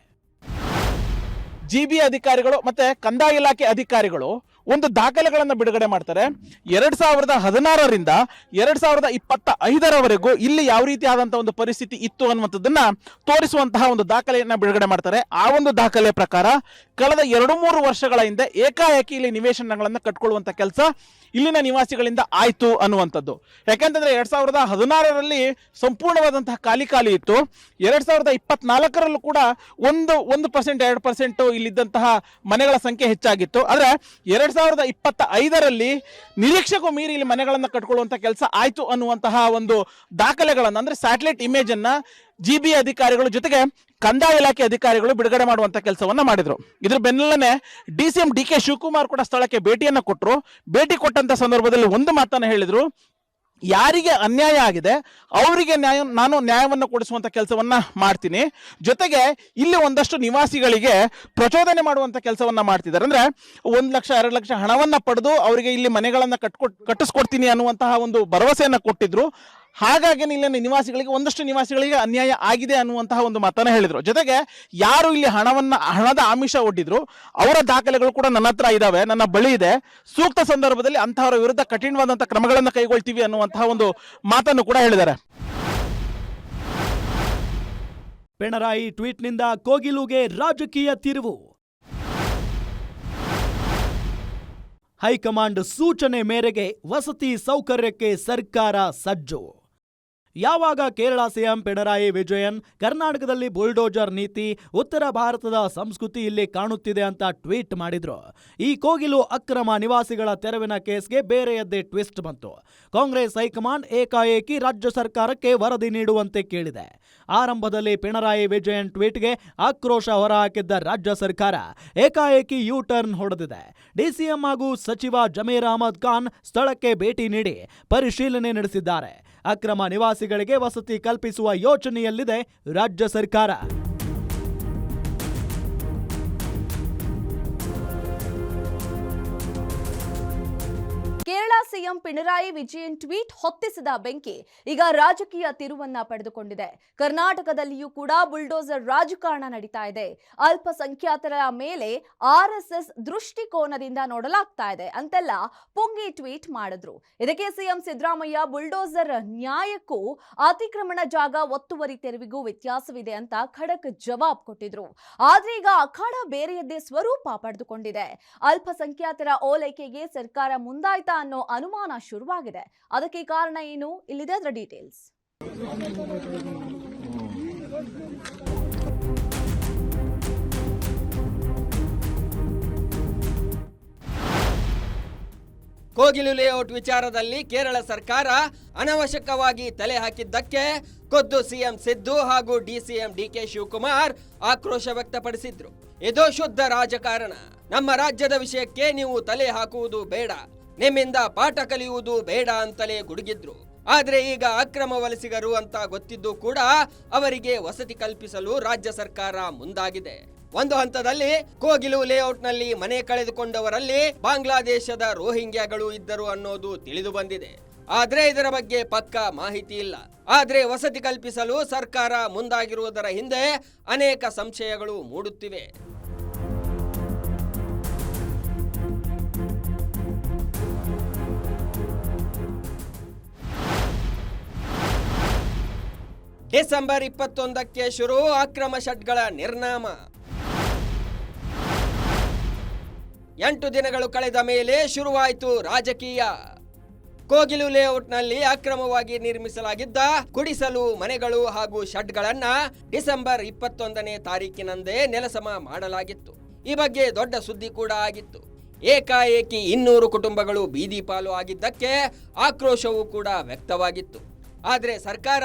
ಜಿಬಿ ಅಧಿಕಾರಿಗಳು ಮತ್ತೆ ಕಂದಾಯ ಇಲಾಖೆ ಅಧಿಕಾರಿಗಳು ಒಂದು ದಾಖಲೆಗಳನ್ನು ಬಿಡುಗಡೆ ಮಾಡ್ತಾರೆ. 2016ರಿಂದ 2025ರವರೆಗೂ ಇಲ್ಲಿ ಯಾವ ರೀತಿಯಾದಂತಹ ಒಂದು ಪರಿಸ್ಥಿತಿ ಇತ್ತು ಅನ್ನುವಂಥದ್ದನ್ನ ತೋರಿಸುವಂತಹ ಒಂದು ದಾಖಲೆಯನ್ನ ಬಿಡುಗಡೆ ಮಾಡ್ತಾರೆ. ಆ ಒಂದು ದಾಖಲೆ ಪ್ರಕಾರ ಕಳೆದ 2-3 ವರ್ಷಗಳ ಹಿಂದೆ ಏಕಾಏಕಿ ಇಲ್ಲಿ ನಿವೇಶನಗಳನ್ನು ಕಟ್ಕೊಳ್ಳುವಂತ ಕೆಲಸ ಇಲ್ಲಿನ ನಿವಾಸಿಗಳಿಂದ ಆಯ್ತು ಅನ್ನುವಂಥದ್ದು. ಯಾಕೆಂತಂದ್ರೆ 2016ರಲ್ಲಿ ಸಂಪೂರ್ಣವಾದಂತಹ ಖಾಲಿ ಇತ್ತು. 2024ರಲ್ಲೂ ಕೂಡ 1% 2% ಇಲ್ಲಿದ್ದಂತಹ ಮನೆಗಳ ಸಂಖ್ಯೆ ಹೆಚ್ಚಾಗಿತ್ತು. ಆದ್ರೆ 2025ರಲ್ಲಿ ನಿರೀಕ್ಷೆಗೂ ಮೀರಿ ಇಲ್ಲಿ ಮನೆಗಳನ್ನು ಕಟ್ಕೊಳ್ಳುವಂತ ಕೆಲಸ ಆಯ್ತು ಅನ್ನುವಂತಹ ಒಂದು ದಾಖಲೆಗಳನ್ನ, ಅಂದ್ರೆ ಸ್ಯಾಟಲೈಟ್ ಇಮೇಜ್ ಅನ್ನ ಜಿಬಿ ಅಧಿಕಾರಿಗಳು ಜೊತೆಗೆ ಕಂದಾಯ ಇಲಾಖೆ ಅಧಿಕಾರಿಗಳು ಬಿಡುಗಡೆ ಮಾಡುವಂತ ಕೆಲಸವನ್ನ ಮಾಡಿದ್ರು. ಇದ್ರ ಬೆನ್ನಲ್ಲೇ DCM DK ಶಿವಕುಮಾರ್ ಕೂಡ ಸ್ಥಳಕ್ಕೆ ಭೇಟಿಯನ್ನ ಕೊಟ್ಟರು. ಭೇಟಿ ಕೊಟ್ಟಂತ ಸಂದರ್ಭದಲ್ಲಿ ಒಂದು ಮಾತನ್ನ ಹೇಳಿದ್ರು, ಯಾರಿಗೆ ಅನ್ಯಾಯ ಆಗಿದೆ ಅವರಿಗೆ ನಾನು ನ್ಯಾಯವನ್ನು ಕೊಡಿಸುವಂತ ಕೆಲಸವನ್ನ ಮಾಡ್ತೀನಿ, ಜೊತೆಗೆ ಇಲ್ಲಿ ಒಂದಷ್ಟು ನಿವಾಸಿಗಳಿಗೆ ಪ್ರಚೋದನೆ ಮಾಡುವಂತ ಕೆಲಸವನ್ನ ಮಾಡ್ತಿದ್ದಾರೆ. ಅಂದ್ರೆ 1 ಲಕ್ಷ 2 ಲಕ್ಷ ಹಣವನ್ನ ಪಡೆದು ಅವರಿಗೆ ಇಲ್ಲಿ ಮನೆಗಳನ್ನ ಕಟ್ಟಿಸ್ಕೊಡ್ತೀನಿ ಅನ್ನುವಂತಹ ಒಂದು ಭರವಸೆಯನ್ನ ಕೊಟ್ಟಿದ್ರು. ಹಾಗಾಗಿ ಇಲ್ಲಿನ ನಿವಾಸಿಗಳಿಗೆ, ಒಂದಷ್ಟು ನಿವಾಸಿಗಳಿಗೆ ಅನ್ಯಾಯ ಆಗಿದೆ ಅನ್ನುವಂತಹ ಒಂದು ಮಾತನ್ನ ಹೇಳಿದ್ರು. ಜೊತೆಗೆ ಯಾರು ಇಲ್ಲಿ ಹಣದ ಆಮಿಷ ಒಡ್ಡಿದ್ರು ಅವರ ದಾಖಲೆಗಳು ಕೂಡ ನನ್ನ ಹತ್ರ ಇದಾವೆ, ನನ್ನ ಬಳಿ ಇದೆ. ಸೂಕ್ತ ಸಂದರ್ಭದಲ್ಲಿ ಅಂತಹವರ ವಿರುದ್ಧ ಕಠಿಣವಾದಂತಹ ಕ್ರಮಗಳನ್ನು ಕೈಗೊಳ್ತೀವಿ ಅನ್ನುವಂತಹ ಒಂದು ಮಾತನ್ನು ಕೂಡ ಹೇಳಿದ್ದಾರೆ. ಪಿಣರಾಯಿ ಟ್ವೀಟ್ನಿಂದ ಕೋಗಿಲುಗೆ ರಾಜಕೀಯ ತಿರುವು. ಹೈಕಮಾಂಡ್ ಸೂಚನೆ ಮೇರೆಗೆ ವಸತಿ ಸೌಕರ್ಯಕ್ಕೆ ಸರ್ಕಾರ ಸಜ್ಜು. ಯಾವಾಗ ಕೇರಳ ಸಿಎಂ ಪಿಣರಾಯಿ ವಿಜಯನ್ ಕರ್ನಾಟಕದಲ್ಲಿ ಬುಲ್ಡೋಜರ್ ನೀತಿ, ಉತ್ತರ ಭಾರತದ ಸಂಸ್ಕೃತಿ ಇಲ್ಲಿ ಕಾಣುತ್ತಿದೆ ಅಂತ ಟ್ವೀಟ್ ಮಾಡಿದ್ರು, ಈ ಕೋಗಿಲು ಅಕ್ರಮ ನಿವಾಸಿಗಳ ತೆರವಿನ ಕೇಸ್ಗೆ ಬೇರೆಯದ್ದೇ ಟ್ವಿಸ್ಟ್ ಬಂತು. ಕಾಂಗ್ರೆಸ್ ಹೈಕಮಾಂಡ್ ಏಕಾಏಕಿ ರಾಜ್ಯ ಸರ್ಕಾರಕ್ಕೆ ವರದಿ ನೀಡುವಂತೆ ಕೇಳಿದೆ. ಆರಂಭದಲ್ಲಿ ಪಿಣರಾಯಿ ವಿಜಯನ್ ಟ್ವೀಟ್ಗೆ ಆಕ್ರೋಶ ಹೊರಹಾಕಿದ್ದ ರಾಜ್ಯ ಸರ್ಕಾರ ಏಕಾಏಕಿ ಯೂ ಟರ್ನ್ ಹೊಡೆದಿದೆ. ಡಿಸಿಎಂ ಹಾಗೂ ಸಚಿವ ಜಮೀರ್ ಅಹಮದ್ ಖಾನ್ ಸ್ಥಳಕ್ಕೆ ಭೇಟಿ ನೀಡಿ ಪರಿಶೀಲನೆ ನಡೆಸಿದ್ದಾರೆ. ಅಕ್ರಮ ನಿವಾಸಿಗಳಿಗೆ ವಸತಿ ಕಲ್ಪಿಸುವ ಯೋಚನೆಯಲ್ಲಿದೆ ರಾಜ್ಯ ಸರ್ಕಾರ. ಕೇರಳ ಸಿಎಂ ಪಿಣರಾಯಿ ವಿಜಯನ್ ಟ್ವೀಟ್ ಹೊತ್ತಿಸಿದ ಬೆಂಕಿ ಈಗ ರಾಜಕೀಯ ತಿರುವನ್ನ ಪಡೆದುಕೊಂಡಿದೆ. ಕರ್ನಾಟಕದಲ್ಲಿಯೂ ಕೂಡ ಬುಲ್ಡೋಸರ್ ರಾಜಕಾರಣ ನಡೀತಾ ಇದೆ. ಅಲ್ಪಸಂಖ್ಯಾತರ ಮೇಲೆ ಆರ್ಎಸ್ಎಸ್ ದೃಷ್ಟಿಕೋನದಿಂದ ನೋಡಲಾಗ್ತಾ ಇದೆ ಅಂತೆಲ್ಲ ಪುಂಗಿ ಟ್ವೀಟ್ ಮಾಡಿದ್ರು. ಇದಕ್ಕೆ ಸಿಎಂ ಸಿದ್ದರಾಮಯ್ಯ ಬುಲ್ಡೋಸರ್ ನ್ಯಾಯಕ್ಕೂ ಅತಿಕ್ರಮಣ ಜಾಗ ಒತ್ತುವರಿ ತೆರವಿಗೂ ವ್ಯತ್ಯಾಸವಿದೆ ಅಂತ ಖಡಕ್ ಜವಾಬ್ ಕೊಟ್ಟಿದ್ರು. ಆದ್ರೆ ಈಗ ಅಖಾಡ ಬೇರೆಯದ್ದೇ ಸ್ವರೂಪ ಪಡೆದುಕೊಂಡಿದೆ. ಅಲ್ಪಸಂಖ್ಯಾತರ ಓಲೈಕೆಗೆ ಸರ್ಕಾರ ಮುಂದಾಯ್ತಾ ಅನ್ನೋ ಅನುಮಾನ ಶುರುವಾಗಿದೆ. ಅದಕ್ಕೆ ಕಾರಣ ಏನು? ಇಲ್ಲಿದೆ ಅದರ ಡೀಟೇಲ್ಸ್. ಕೋಗಿಲು ಲೇಔಟ್ ವಿಚಾರದಲ್ಲಿ ಕೇರಳ ಸರ್ಕಾರ ಅನವಶ್ಯಕವಾಗಿ ತಲೆ ಹಾಕಿದ್ದಕ್ಕೆ ಖುದ್ದು ಸಿಎಂ ಸಿದ್ದು ಹಾಗೂ ಡಿಸಿಎಂ ಡಿಕೆ ಶಿವಕುಮಾರ್ ಆಕ್ರೋಶ ವ್ಯಕ್ತಪಡಿಸಿದ್ರು. ಇದು ಶುದ್ಧ ರಾಜಕಾರಣ. ನಮ್ಮ ರಾಜ್ಯದ ವಿಷಯಕ್ಕೆ ನೀವು ತಲೆ ಹಾಕುವುದು ಬೇಡ, ನಿಮ್ಮಿಂದ ಪಾಠ ಕಲಿಯುವುದು ಬೇಡ ಅಂತಲೇ ಗುಡುಗಿದ್ರು. ಆದ್ರೆ ಈಗ ಅಕ್ರಮ ವಲಸಿಗರು ಅಂತ ಗೊತ್ತಿದ್ದು ಕೂಡ ಅವರಿಗೆ ವಸತಿ ಕಲ್ಪಿಸಲು ರಾಜ್ಯ ಸರ್ಕಾರ ಮುಂದಾಗಿದೆ. ಒಂದು ಹಂತದಲ್ಲಿ ಕೋಗಿಲು ಲೇಔಟ್ನಲ್ಲಿ ಮನೆ ಕಳೆದುಕೊಂಡವರಲ್ಲಿ ಬಾಂಗ್ಲಾದೇಶದ ರೋಹಿಂಗ್ಯಾಗಳು ಇದ್ದರು ಅನ್ನೋದು ತಿಳಿದು ಬಂದಿದೆ. ಆದ್ರೆ ಇದರ ಬಗ್ಗೆ ಪಕ್ಕಾ ಮಾಹಿತಿ ಇಲ್ಲ. ಆದ್ರೆ ವಸತಿ ಕಲ್ಪಿಸಲು ಸರ್ಕಾರ ಮುಂದಾಗಿರುವುದರ ಹಿಂದೆ ಅನೇಕ ಸಂಶಯಗಳು ಮೂಡುತ್ತಿವೆ. ಡಿಸೆಂಬರ್ 21ಕ್ಕೆ ಶುರು ಅಕ್ರಮ ಶೆಡ್ಗಳ ನಿರ್ನಾಮ. 8 ದಿನಗಳು ಕಳೆದ ಮೇಲೆ ಶುರುವಾಯಿತು ರಾಜಕೀಯ. ಕೋಗಿಲು ಲೇಔಟ್ನಲ್ಲಿ ಅಕ್ರಮವಾಗಿ ನಿರ್ಮಿಸಲಾಗಿದ್ದ ಗುಡಿಸಲು ಮನೆಗಳು ಹಾಗೂ ಶೆಡ್ಗಳನ್ನ ಡಿಸೆಂಬರ್ 21ನೇ ತಾರೀಕಿನಂದೇ ನೆಲಸಮ ಮಾಡಲಾಗಿತ್ತು. ಈ ಬಗ್ಗೆ ದೊಡ್ಡ ಸುದ್ದಿ ಕೂಡ ಆಗಿತ್ತು. ಏಕಾಏಕಿ 200 ಕುಟುಂಬಗಳು ಬೀದಿ ಪಾಲು ಆಗಿದ್ದಕ್ಕೆ ಆಕ್ರೋಶವೂ ಕೂಡ ವ್ಯಕ್ತವಾಗಿತ್ತು. ಆದ್ರೆ ಸರ್ಕಾರ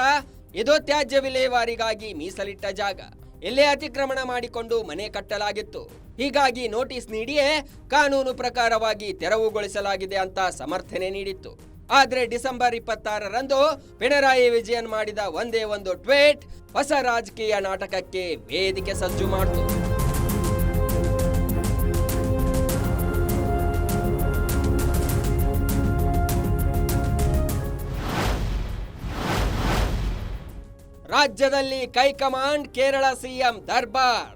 ಇದು ತ್ಯಾಜ್ಯ ವಿಲೇವಾರಿಗಾಗಿ ಮೀಸಲಿಟ್ಟ ಜಾಗ, ಎಲ್ಲೇ ಅತಿಕ್ರಮಣ ಮಾಡಿಕೊಂಡು ಮನೆ ಕಟ್ಟಲಾಗಿತ್ತು, ಹೀಗಾಗಿ ನೋಟಿಸ್ ನೀಡಿಯೇ ಕಾನೂನು ಪ್ರಕಾರವಾಗಿ ತೆರವುಗೊಳಿಸಲಾಗಿದೆ ಅಂತ ಸಮರ್ಥನೆ ನೀಡಿತ್ತು. ಆದ್ರೆ ಡಿಸೆಂಬರ್ 26ರಂದು ಪಿಣರಾಯಿ ವಿಜಯನ್ ಮಾಡಿದ ಒಂದೇ ಒಂದು ಟ್ವೀಟ್ ಹೊಸ ರಾಜಕೀಯ ನಾಟಕಕ್ಕೆ ವೇದಿಕೆ ಸಜ್ಜು ಮಾಡಿತು. ರಾಜ್ಯದಲ್ಲಿ ಕೈಕಮಾಂಡ್ ಕೇರಳ ಸಿಎಂ ದರ್ಬಾರ್.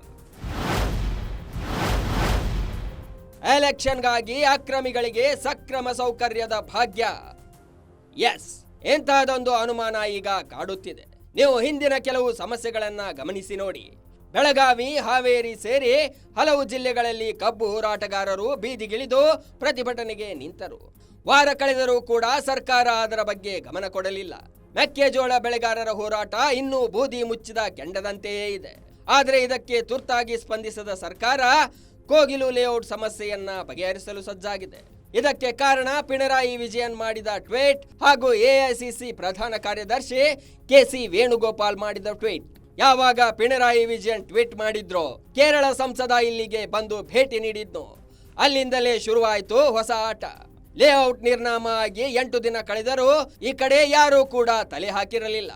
ಎಲೆಕ್ಷನ್ಗಾಗಿ ಅಕ್ರಮಿಗಳಿಗೆ ಸಕ್ರಮ ಸೌಕರ್ಯದ ಭಾಗ್ಯ. ಎಸ್, ಎಂತಹದೊಂದು ಅನುಮಾನ ಈಗ ಕಾಡುತ್ತಿದೆ. ನೀವು ಹಿಂದಿನ ಕೆಲವು ಸಮಸ್ಯೆಗಳನ್ನ ಗಮನಿಸಿ ನೋಡಿ. ಬೆಳಗಾವಿ, ಹಾವೇರಿ ಸೇರಿ ಹಲವು ಜಿಲ್ಲೆಗಳಲ್ಲಿ ಕಬ್ಬು ಹೋರಾಟಗಾರರು ಬೀದಿಗಿಳಿದು ಪ್ರತಿಭಟನೆಗೆ ನಿಂತರು. ವಾರ ಕಳೆದರೂ ಕೂಡ ಸರ್ಕಾರ ಅದರ ಬಗ್ಗೆ ಗಮನ ಕೊಡಲಿಲ್ಲ. ಮೆಕ್ಕೆಜೋಳ ಬೆಳೆಗಾರರ ಹೋರಾಟ ಇನ್ನೂ ಬೂದಿ ಮುಚ್ಚಿದ ಕೆಂಡದಂತೆಯೇ ಇದೆ. ಆದರೆ ಇದಕ್ಕೆ ತುರ್ತಾಗಿ ಸ್ಪಂದಿಸದ ಸರ್ಕಾರ ಕೋಗಿಲು ಲೇಔಟ್ ಸಮಸ್ಯೆಯನ್ನ ಬಗೆಹರಿಸಲು ಸಜ್ಜಾಗಿದೆ. ಇದಕ್ಕೆ ಕಾರಣ ಪಿಣರಾಯಿ ವಿಜಯನ್ ಮಾಡಿದ ಟ್ವೀಟ್ ಹಾಗೂ ಎಐಸಿಸಿ ಪ್ರಧಾನ ಕಾರ್ಯದರ್ಶಿ ಕೆಸಿ ವೇಣುಗೋಪಾಲ್ ಮಾಡಿದ ಟ್ವೀಟ್. ಯಾವಾಗ ಪಿಣರಾಯಿ ವಿಜಯನ್ ಟ್ವೀಟ್ ಮಾಡಿದ್ರೋ, ಕೇರಳ ಸಂಸದ ಇಲ್ಲಿಗೆ ಬಂದು ಭೇಟಿ ನೀಡಿದ್ನು. ಅಲ್ಲಿಂದಲೇ ಶುರುವಾಯಿತು ಹೊಸ ಆಟ. ಲೇಔಟ್ ನಿರ್ನಾಮ ಆಗಿ 8 ದಿನ ಕಳೆದರೂ ಈ ಕಡೆ ಯಾರೂ ಕೂಡ ತಲೆ ಹಾಕಿರಲಿಲ್ಲ.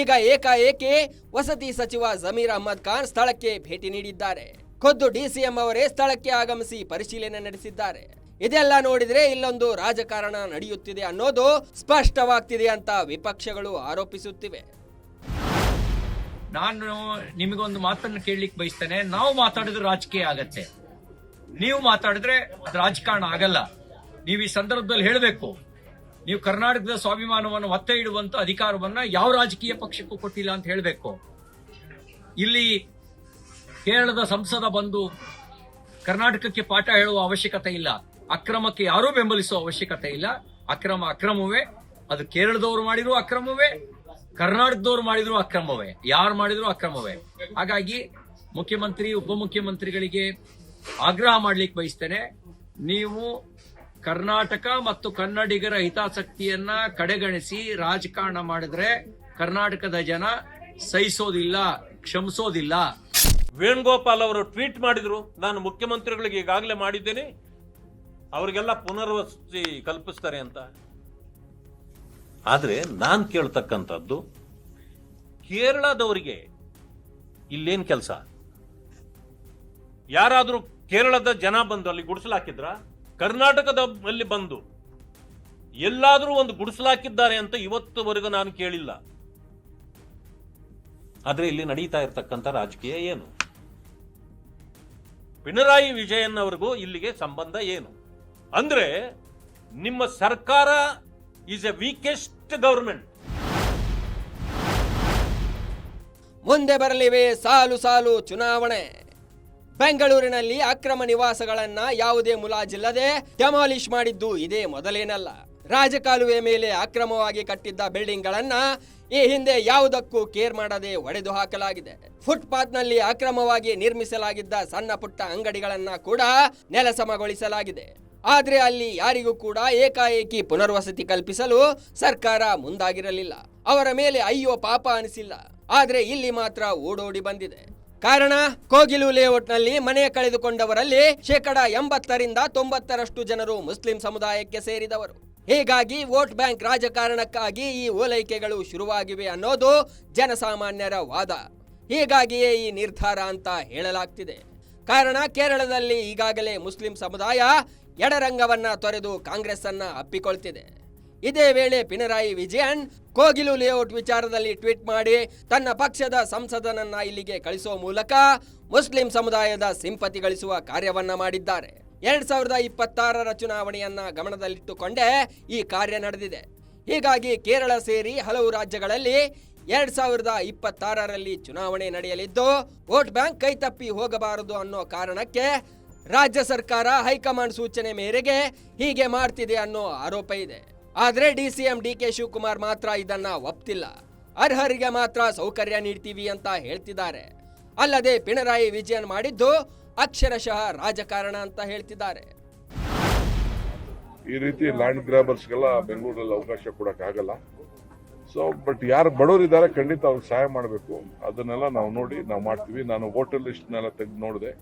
ಈಗ ಏಕಾಏಕಿ ವಸತಿ ಸಚಿವ ಜಮೀರ್ ಅಹ್ಮದ್ ಖಾನ್ ಸ್ಥಳಕ್ಕೆ ಭೇಟಿ ನೀಡಿದ್ದಾರೆ. ಖುದ್ದು ಡಿಸಿಎಂ ಅವರೇ ಸ್ಥಳಕ್ಕೆ ಆಗಮಿಸಿ ಪರಿಶೀಲನೆ ನಡೆಸಿದ್ದಾರೆ. ಇದೆಲ್ಲ ನೋಡಿದ್ರೆ ಇಲ್ಲೊಂದು ರಾಜಕಾರಣ ನಡೆಯುತ್ತಿದೆ ಅನ್ನೋದು ಸ್ಪಷ್ಟವಾಗ್ತಿದೆ ಅಂತ ವಿಪಕ್ಷಗಳು ಆರೋಪಿಸುತ್ತಿವೆ. ನಾನು ನಿಮಗೊಂದು ಮಾತನ್ನು ಕೇಳಲಿಕ್ಕೆ ಬಯಸ್ತೇನೆ. ನಾವು ಮಾತಾಡಿದ್ರೆ ರಾಜಕೀಯ ಆಗತ್ತೆ, ನೀವು ಮಾತಾಡಿದ್ರೆ ಅದು ರಾಜಕಾರಣ ಆಗಲ್ಲ. ನೀವು ಈ ಸಂದರ್ಭದಲ್ಲಿ ಹೇಳಬೇಕು, ನೀವು ಕರ್ನಾಟಕದ ಸ್ವಾಭಿಮಾನವನ್ನು ಒತ್ತೆ ಇಡುವಂತ ಅಧಿಕಾರವನ್ನ ಯಾವ ರಾಜಕೀಯ ಪಕ್ಷಕ್ಕೂ ಕೊಟ್ಟಿಲ್ಲ ಅಂತ ಹೇಳಬೇಕು. ಇಲ್ಲಿ ಕೇರಳದ ಸಂಸದ ಬಂದು ಕರ್ನಾಟಕಕ್ಕೆ ಪಾಠ ಹೇಳುವ ಅವಶ್ಯಕತೆ ಇಲ್ಲ. ಅಕ್ರಮಕ್ಕೆ ಯಾರೂ ಬೆಂಬಲಿಸುವ ಅವಶ್ಯಕತೆ ಇಲ್ಲ. ಅಕ್ರಮ ಅಕ್ರಮವೇ, ಅದು ಕೇರಳದವರು ಮಾಡಿದ್ರು ಅಕ್ರಮವೇ, ಕರ್ನಾಟಕದವರು ಮಾಡಿದ್ರು ಅಕ್ರಮವೇ, ಯಾರು ಮಾಡಿದ್ರು ಅಕ್ರಮವೇ. ಹಾಗಾಗಿ ಮುಖ್ಯಮಂತ್ರಿ, ಉಪಮುಖ್ಯಮಂತ್ರಿಗಳಿಗೆ ಆಗ್ರಹ ಮಾಡ್ಲಿಕ್ಕೆ ಬಯಸ್ತೇನೆ, ನೀವು ಕರ್ನಾಟಕ ಮತ್ತು ಕನ್ನಡಿಗರ ಹಿತಾಸಕ್ತಿಯನ್ನ ಕಡೆಗಣಿಸಿ ರಾಜಕಾರಣ ಮಾಡಿದ್ರೆ ಕರ್ನಾಟಕದ ಜನ ಸಹಿಸೋದಿಲ್ಲ, ಕ್ಷಮಿಸೋದಿಲ್ಲ. ವೇಣುಗೋಪಾಲ್ ಅವರು ಟ್ವೀಟ್ ಮಾಡಿದ್ರು, ನಾನು ಮುಖ್ಯಮಂತ್ರಿಗಳಿಗೆ ಈಗಾಗಲೇ ಮಾಡಿದ್ದೇನೆ, ಅವರಿಗೆಲ್ಲ ಪುನರ್ವಸತಿ ಕಲ್ಪಿಸ್ತಾರೆ ಅಂತ. ಆದ್ರೆ ನಾನು ಕೇಳ್ತಕ್ಕಂಥದ್ದು, ಕೇರಳದವರಿಗೆ ಇಲ್ಲೇನ್ ಕೆಲಸ? ಯಾರಾದ್ರೂ ಕೇರಳದ ಜನ ಬಂದು ಅಲ್ಲಿ ಗುಡಿಸಲಾಕಿದ್ರ? ಕರ್ನಾಟಕದಲ್ಲಿ ಬಂದು ಎಲ್ಲಾದರೂ ಒಂದು ಗುಡಿಸಲಾಕಿದ್ದಾರೆ ಅಂತ ಇವತ್ತುವರೆಗೂ ನಾನು ಕೇಳಿಲ್ಲ. ಆದ್ರೆ ಇಲ್ಲಿ ನಡೀತಾ ಇರತಕ್ಕಂಥ ರಾಜಕೀಯ ಏನು? ಪಿಣರಾಯಿ ವಿಜಯನ್ ಅವರಿಗೂ ಇಲ್ಲಿಗೆ ಸಂಬಂಧ ಏನು? ಅಂದ್ರೆ ನಿಮ್ಮ ಸರ್ಕಾರ ಈಸ್ ಎ ವೀಕೆಸ್ಟ್ ಗವರ್ಮೆಂಟ್. ಮುಂದೆ ಬರಲಿವೆ ಸಾಲು ಸಾಲು ಚುನಾವಣೆ. ಬೆಂಗಳೂರಿನಲ್ಲಿ ಅಕ್ರಮ ನಿವಾಸಗಳನ್ನ ಯಾವುದೇ ಮುಲಾಜಿಲ್ಲದೆ ಡೆಮಾಲಿಷ್ ಮಾಡಿದ್ದು ಇದೇ ಮೊದಲೇನಲ್ಲ. ರಾಜಕಾಲುವೆ ಮೇಲೆ ಅಕ್ರಮವಾಗಿ ಕಟ್ಟಿದ್ದ ಬಿಲ್ಡಿಂಗ್ಗಳನ್ನ ಈ ಹಿಂದೆ ಯಾವುದಕ್ಕೂ ಕೇರ್ ಮಾಡದೆ ಒಡೆದು ಹಾಕಲಾಗಿದೆ. ಫುಟ್ಪಾತ್ನಲ್ಲಿ ಅಕ್ರಮವಾಗಿ ನಿರ್ಮಿಸಲಾಗಿದ್ದ ಸಣ್ಣ ಪುಟ್ಟ ಅಂಗಡಿಗಳನ್ನ ಕೂಡ ನೆಲಸಮಗೊಳಿಸಲಾಗಿದೆ. ಆದ್ರೆ ಅಲ್ಲಿ ಯಾರಿಗೂ ಕೂಡ ಏಕಾಏಕಿ ಪುನರ್ವಸತಿ ಕಲ್ಪಿಸಲು ಸರ್ಕಾರ ಮುಂದಾಗಿರಲಿಲ್ಲ. ಅವರ ಮೇಲೆ ಅಯ್ಯೋ ಪಾಪ ಅನಿಸಿಲ್ಲ. ಆದ್ರೆ ಇಲ್ಲಿ ಮಾತ್ರ ಓಡೋಡಿ ಬಂದಿದೆ. ಕಾರಣ, ಕೋಗಿಲು ಲೇಔಟ್ನಲ್ಲಿ ಮನೆ ಕಳೆದುಕೊಂಡವರಲ್ಲಿ 80% 90% ಜನರು ಮುಸ್ಲಿಂ ಸಮುದಾಯಕ್ಕೆ ಸೇರಿದವರು. ಹೀಗಾಗಿ ವೋಟ್ ಬ್ಯಾಂಕ್ ರಾಜಕಾರಣಕ್ಕಾಗಿ ಈ ಓಲೈಕೆಗಳು ಶುರುವಾಗಿವೆ ಅನ್ನೋದು ಜನಸಾಮಾನ್ಯರ ವಾದ. ಹೀಗಾಗಿಯೇ ಈ ನಿರ್ಧಾರ ಅಂತ ಹೇಳಲಾಗ್ತಿದೆ. ಕಾರಣ, ಕೇರಳದಲ್ಲಿ ಈಗಾಗಲೇ ಮುಸ್ಲಿಂ ಸಮುದಾಯ ಎಡರಂಗವನ್ನ ತೊರೆದು ಕಾಂಗ್ರೆಸ್ ಅನ್ನ ಅಪ್ಪಿಕೊಳ್ತಿದೆ. ಇದೇ ವೇಳೆ ಪಿಣರಾಯಿ ವಿಜಯನ್ ಕೋಗಿಲು ಲೇಔಟ್ ವಿಚಾರದಲ್ಲಿ ಟ್ವೀಟ್ ಮಾಡಿ ತನ್ನ ಪಕ್ಷದ ಸಂಸದನನ್ನ ಇಲ್ಲಿಗೆ ಕಳಿಸುವ ಮೂಲಕ ಮುಸ್ಲಿಂ ಸಮುದಾಯದ ಸಿಂಪತಿ ಗಳಿಸುವ ಕಾರ್ಯವನ್ನ ಮಾಡಿದ್ದಾರೆ. 2026ರ ಚುನಾವಣೆಯನ್ನ ಗಮನದಲ್ಲಿಟ್ಟುಕೊಂಡೇ ಈ ಕಾರ್ಯ ನಡೆದಿದೆ. ಹೀಗಾಗಿ ಕೇರಳ ಸೇರಿ ಹಲವು ರಾಜ್ಯಗಳಲ್ಲಿ 2026ರಲ್ಲಿ ಚುನಾವಣೆ ನಡೆಯಲಿದ್ದು ವೋಟ್ ಬ್ಯಾಂಕ್ ಕೈತಪ್ಪಿ ಹೋಗಬಾರದು ಅನ್ನೋ ಕಾರಣಕ್ಕೆ ರಾಜ್ಯ ಸರ್ಕಾರ ಹೈಕಮಾಂಡ್ ಸೂಚನೆ ಮೇರೆಗೆ ಹೀಗೆ ಮಾಡ್ತಿದೆ ಅನ್ನೋ ಆರೋಪ ಇದೆ. ಆದ್ರೆ ಡಿಸಿಎಂ ಡಿಕೆ ಶಿವಕುಮಾರ್ ಮಾತ್ರ ಇದನ್ನ ಒಪ್ತಿಲ್ಲ. ಅರ್ಹರಿಗೆ ಮಾತ್ರ ಸೌಕರ್ಯ ನೀಡ್ತೀವಿ ಅಂತ ಹೇಳ್ತಿದ್ದಾರೆ. ಅಲ್ಲದೆ ಪಿಣರಾಯಿ ವಿಜಯನ್ ಮಾಡಿದ್ದು ಅಕ್ಷರಶಃ ರಾಜಕಾರಣ ಅಂತ ಹೇಳ್ತಿದ್ದಾರೆ. ಈ ರೀತಿ ಲ್ಯಾಂಡ್ ಗ್ರಾಬರ್ಸ್ಗೆಲ್ಲ ಬೆಂಗಳೂರಲ್ಲಿ ಅವಕಾಶ ಕೊಡಕ್ಕಾಗಲ್ಲ. ಸೊ ಬಟ್ ಯಾರು ಬಡವರಿದ್ದಾರೆ ಖಂಡಿತ ಅವ್ರಿಗೆ ಸಹಾಯ ಮಾಡಬೇಕು. ಅದನ್ನೆಲ್ಲ ನಾವು ನೋಡಿ ನಾವು ಮಾಡ್ತೀವಿ. ನಾನು ವೋಟರ್ ಲಿಸ್ಟ್ನೆಲ್ಲ ತೆಗೆದು ನೋಡಿದೆ,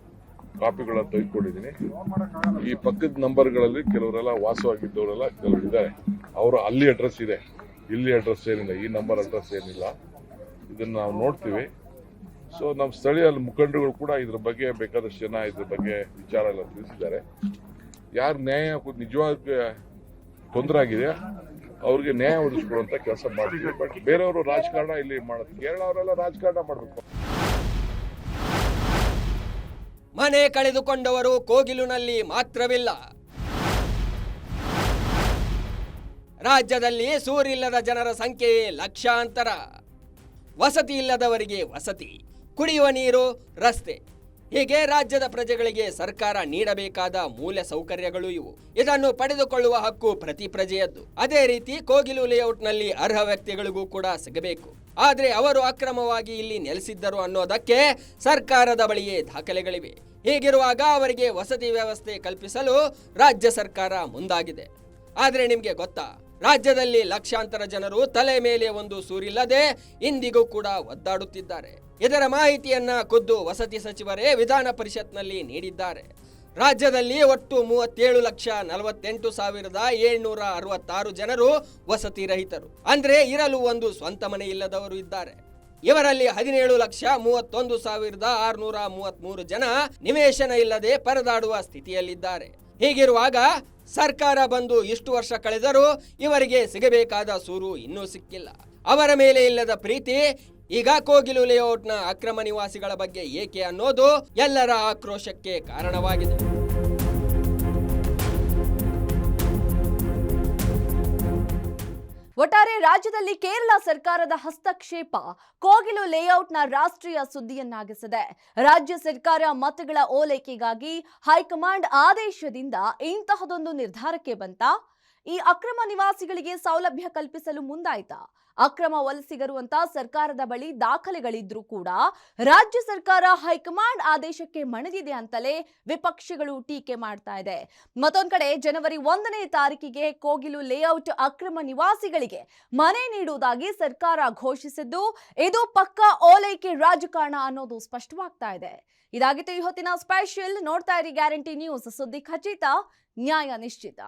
ಕಾಪಿಗಳನ್ನ ತೆಗೆದುಕೊಂಡಿದ್ದೀನಿ. ಈ ಪಕ್ಕದ ನಂಬರ್ಗಳಲ್ಲಿ ಕೆಲವರೆಲ್ಲ ವಾಸವಾಗಿದ್ದವರೆಲ್ಲ ಕೆಲವರು ಇದ್ದಾರೆ. ಅವರು ಅಲ್ಲಿ ಅಡ್ರೆಸ್ ಇದೆ, ಇಲ್ಲಿ ಅಡ್ರೆಸ್ ಏನಿಲ್ಲ, ಈ ನಂಬರ್ ಅಡ್ರೆಸ್ ಏನಿಲ್ಲ. ಇದನ್ನ ನಾವು ನೋಡ್ತೀವಿ. ಸೊ ನಮ್ಮ ಸ್ಥಳೀಯ ಮುಖಂಡರುಗಳು ಕೂಡ ಇದ್ರ ಬಗ್ಗೆ ಬೇಕಾದಷ್ಟು ಜನ ಇದ್ರ ಬಗ್ಗೆ ವಿಚಾರ ಎಲ್ಲ ತಿಳಿಸಿದ್ದಾರೆ. ಯಾರು ನ್ಯಾಯ ನಿಜವಾಗಿ ತೊಂದರೆ ಆಗಿದೆ ಅವ್ರಿಗೆ ನ್ಯಾಯ ಒದಗಿಸ್ಕೊಡುವಂತ ಕೆಲಸ ಮಾಡ್ತೀವಿ. ಬಟ್ ಬೇರೆಯವರು ರಾಜಕಾರಣ ಇಲ್ಲಿ ಮಾಡುತ್ತೆ. ಕೇರಳ ಅವರೆಲ್ಲ ರಾಜಕಾರಣ ಮಾಡಬೇಕು. ಮನೆ ಕಳೆದುಕೊಂಡವರು ಕೋಗಿಲುನಲ್ಲಿ ಮಾತ್ರವಿಲ್ಲ. ರಾಜ್ಯದಲ್ಲಿ ಸೂರಿಲ್ಲದ ಜನರ ಸಂಖ್ಯೆ ಲಕ್ಷಾಂತರ. ವಸತಿ ಇಲ್ಲದವರಿಗೆ ವಸತಿ, ಕುಡಿಯುವ ನೀರು, ರಸ್ತೆ, ಹೀಗೆ ರಾಜ್ಯದ ಪ್ರಜೆಗಳಿಗೆ ಸರ್ಕಾರ ನೀಡಬೇಕಾದ ಮೂಲ ಸೌಕರ್ಯಗಳು ಇವು. ಇದನ್ನು ಪಡೆದುಕೊಳ್ಳುವ ಹಕ್ಕು ಪ್ರತಿ ಪ್ರಜೆಯದ್ದು. ಅದೇ ರೀತಿ ಕೋಗಿಲು ಲೇಔಟ್ನಲ್ಲಿ ಅರ್ಹ ವ್ಯಕ್ತಿಗಳಿಗೂ ಕೂಡ ಸಿಗಬೇಕು. ಆದ್ರೆ ಅವರು ಅಕ್ರಮವಾಗಿ ಇಲ್ಲಿ ನೆಲೆಸಿದ್ದರು ಅನ್ನೋದಕ್ಕೆ ಸರ್ಕಾರದ ಬಳಿಯೇ ದಾಖಲೆಗಳಿವೆ. ಹೀಗಿರುವಾಗ ಅವರಿಗೆ ವಸತಿ ವ್ಯವಸ್ಥೆ ಕಲ್ಪಿಸಲು ರಾಜ್ಯ ಸರ್ಕಾರ ಮುಂದಾಗಿದೆ. ಆದ್ರೆ ನಿಮ್ಗೆ ಗೊತ್ತಾ, ರಾಜ್ಯದಲ್ಲಿ ಲಕ್ಷಾಂತರ ಜನರು ತಲೆ ಮೇಲೆ ಒಂದು ಸೂರಿಲ್ಲದೆ ಇಂದಿಗೂ ಕೂಡ ಒದ್ದಾಡುತ್ತಿದ್ದಾರೆ. ಇದರ ಮಾಹಿತಿಯನ್ನ ಖುದ್ದು ವಸತಿ ಸಚಿವರೇ ವಿಧಾನ ಪರಿಷತ್ನಲ್ಲಿ ನೀಡಿದ್ದಾರೆ. ರಾಜ್ಯದಲ್ಲಿ ಒಟ್ಟು 37,48,766 ಜನರು ವಸತಿ ರಹಿತರು, ಅಂದ್ರೆ ಇರಲು ಒಂದು ಸ್ವಂತ ಮನೆ ಇಲ್ಲದವರು ಇದ್ದಾರೆ. ಇವರಲ್ಲಿ 17,31,633 ಜನ ನಿವೇಶನ ಇಲ್ಲದೆ ಪರದಾಡುವ ಸ್ಥಿತಿಯಲ್ಲಿದ್ದಾರೆ. ಹೀಗಿರುವಾಗ ಸರ್ಕಾರ ಬಂದು ಇಷ್ಟು ವರ್ಷ ಕಳೆದರೂ ಇವರಿಗೆ ಸಿಗಬೇಕಾದ ಸೂರು ಇನ್ನೂ ಸಿಕ್ಕಿಲ್ಲ. ಅವರ ಮೇಲೆ ಇಲ್ಲದ ಪ್ರೀತಿ ಈಗ ಕೋಗಿಲು ಲೇಔಟ್ನ ಅಕ್ರಮ ನಿವಾಸಿಗಳ ಬಗ್ಗೆ ಏಕೆ ಅನ್ನೋದು ಎಲ್ಲರ ಆಕ್ರೋಶಕ್ಕೆ ಕಾರಣವಾಗಿದೆ. ಒಟ್ಟಾರೆ ರಾಜ್ಯದಲ್ಲಿ ಕೇರಳ ಸರ್ಕಾರದ ಹಸ್ತಕ್ಷೇಪ ಕೋಗಿಲು ಲೇಔಟ್ನ ರಾಷ್ಟ್ರೀಯ ಸುದ್ದಿಯನ್ನಾಗಿಸಿದೆ. ರಾಜ್ಯ ಸರ್ಕಾರ ಮತಗಳ ಓಲೈಕೆಗಾಗಿ ಹೈಕಮಾಂಡ್ ಆದೇಶದಿಂದ ಇಂತಹದೊಂದು ನಿರ್ಧಾರಕ್ಕೆ ಬಂತ. ಈ ಅಕ್ರಮ ನಿವಾಸಿಗಳಿಗೆ ಸೌಲಭ್ಯ ಕಲ್ಪಿಸಲು ಮುಂದಾಯ್ತಾ? ಅಕ್ರಮ ವಲಸಿಗರು ಅಂತ ಸರ್ಕಾರದ ಬಳಿ ದಾಖಲೆಗಳಿದ್ರೂ ಕೂಡ ರಾಜ್ಯ ಸರ್ಕಾರ ಹೈಕಮಾಂಡ್ ಆದೇಶಕ್ಕೆ ಮಣಿದಿದೆ ಅಂತಲೇ ವಿಪಕ್ಷಗಳು ಟೀಕೆ ಮಾಡ್ತಾ ಇದೆ. ಮತ್ತೊಂದ್ ಕಡೆ ಜನವರಿ 1ನೇ ತಾರೀಕಿಗೆ ಕೋಗಿಲು ಲೇಔಟ್ ಅಕ್ರಮ ನಿವಾಸಿಗಳಿಗೆ ಮನೆ ನೀಡುವುದಾಗಿ ಸರ್ಕಾರ ಘೋಷಿಸಿದ್ದು ಇದು ಪಕ್ಕಾ ಓಲೈಕೆ ರಾಜಕಾರಣ ಅನ್ನೋದು ಸ್ಪಷ್ಟವಾಗ್ತಾ ಇದೆ. ಇದಾಗಿತ್ತು ಈ ಹೊತ್ತಿನ ಸ್ಪೆಷಲ್. ನೋಡ್ತಾ ಇರಿ ಗ್ಯಾರಂಟಿ ನ್ಯೂಸ್, ಸುದ್ದಿ ಖಚಿತ, ನ್ಯಾಯ ನಿಶ್ಚಿತ.